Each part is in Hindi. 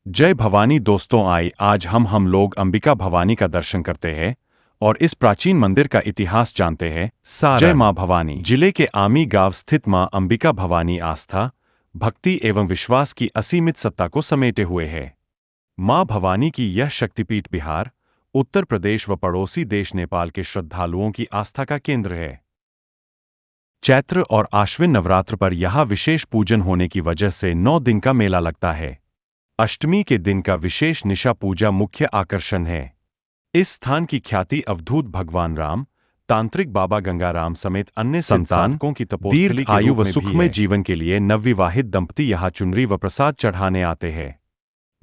जय भवानी दोस्तों, आज हम लोग अंबिका भवानी का दर्शन करते हैं और इस प्राचीन मंदिर का इतिहास जानते हैं। जय मां भवानी। जिले के आमी गांव स्थित मां अंबिका भवानी आस्था, भक्ति एवं विश्वास की असीमित सत्ता को समेटे हुए है। मां भवानी की यह शक्तिपीठ बिहार, उत्तर प्रदेश व पड़ोसी देश नेपाल के श्रद्धालुओं की आस्था का केंद्र है। चैत्र और आश्विन नवरात्र पर यहाँ विशेष पूजन होने की वजह से 9 दिन का मेला लगता है। अष्टमी के दिन का विशेष निशा पूजा मुख्य आकर्षण है। इस स्थान की ख्याति अवधूत भगवान राम, तांत्रिक बाबा गंगाराम समेत अन्य संतानकों की तपोस्थली के आयु व सुखमय जीवन के लिए नवविवाहित दंपति यहाँ चुनरी व प्रसाद चढ़ाने आते हैं।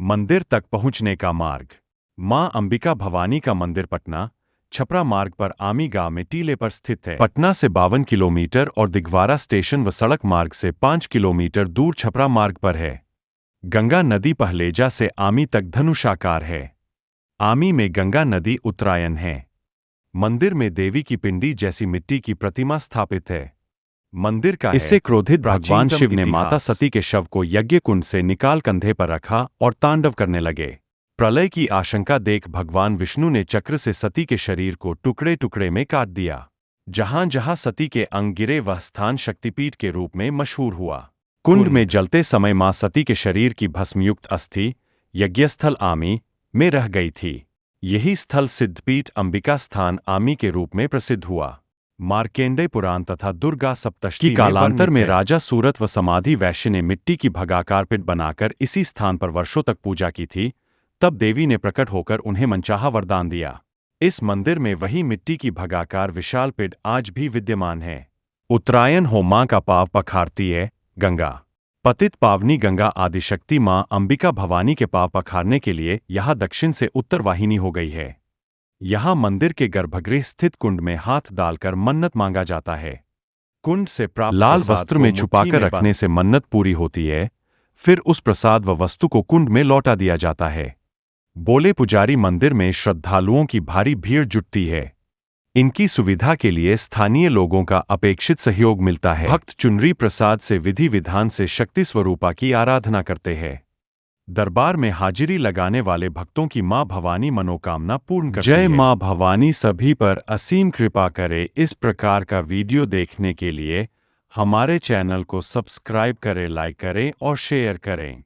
मंदिर तक पहुंचने का मार्ग। मां अंबिका भवानी का मंदिर पटना छपरा मार्ग पर आमी गांव में टीले पर स्थित है। पटना से 52 किलोमीटर और दिगवारा स्टेशन व सड़क मार्ग से 5 किलोमीटर दूर छपरा मार्ग पर है। गंगा नदी पहलेजा से आमी तक धनुषाकार है। आमी में गंगा नदी उत्तरायण है। मंदिर में देवी की पिंडी जैसी मिट्टी की प्रतिमा स्थापित है। मंदिर का इससे क्रोधित भगवान शिव ने माता सती के शव को यज्ञ कुंड से निकाल कंधे पर रखा और तांडव करने लगे। प्रलय की आशंका देख भगवान विष्णु ने चक्र से सती के शरीर को टुकड़े टुकड़े में काट दिया। जहां जहां सती के अंग गिरे वह स्थान शक्तिपीठ के रूप में मशहूर हुआ। कुंड में जलते समय मां सती के शरीर की भस्मयुक्त अस्थि यज्ञस्थल आमी में रह गई थी। यही स्थल सिद्धपीठ अंबिका स्थान आमी के रूप में प्रसिद्ध हुआ। मार्केंडेय पुराण तथा दुर्गा सप्तशती की कालांतर में राजा सूरत व समाधि वैश्य ने मिट्टी की भगाकार पिंड बनाकर इसी स्थान पर वर्षों तक पूजा की थी। तब देवी ने प्रकट होकर उन्हें मनचाहा वरदान दिया। इस मंदिर में वही मिट्टी की भगाकार विशाल पिंड आज भी विद्यमान है। उत्तरायण हो मां का पाव पखारती है गंगा। पतित पावनी गंगा आदिशक्ति मां अंबिका भवानी के पाव पखारने के लिए यहाँ दक्षिण से उत्तर वाहिनी हो गई है। यहाँ मंदिर के गर्भगृह स्थित कुंड में हाथ डालकर मन्नत मांगा जाता है। कुंड से प्राप्त लाल वस्त्र में छुपाकर रखने से मन्नत पूरी होती है। फिर उस प्रसाद व वस्तु को कुंड में लौटा दिया जाता है। बोले पुजारी मंदिर में श्रद्धालुओं की भारी भीड़ जुटती है। इनकी सुविधा के लिए स्थानीय लोगों का अपेक्षित सहयोग मिलता है। भक्त चुनरी प्रसाद से विधि विधान से शक्ति स्वरूपा की आराधना करते हैं। दरबार में हाजिरी लगाने वाले भक्तों की मां भवानी मनोकामना पूर्ण करती है। जय मां भवानी सभी पर असीम कृपा करे। इस प्रकार का वीडियो देखने के लिए हमारे चैनल को सब्सक्राइब करें, लाइक करें और शेयर करें।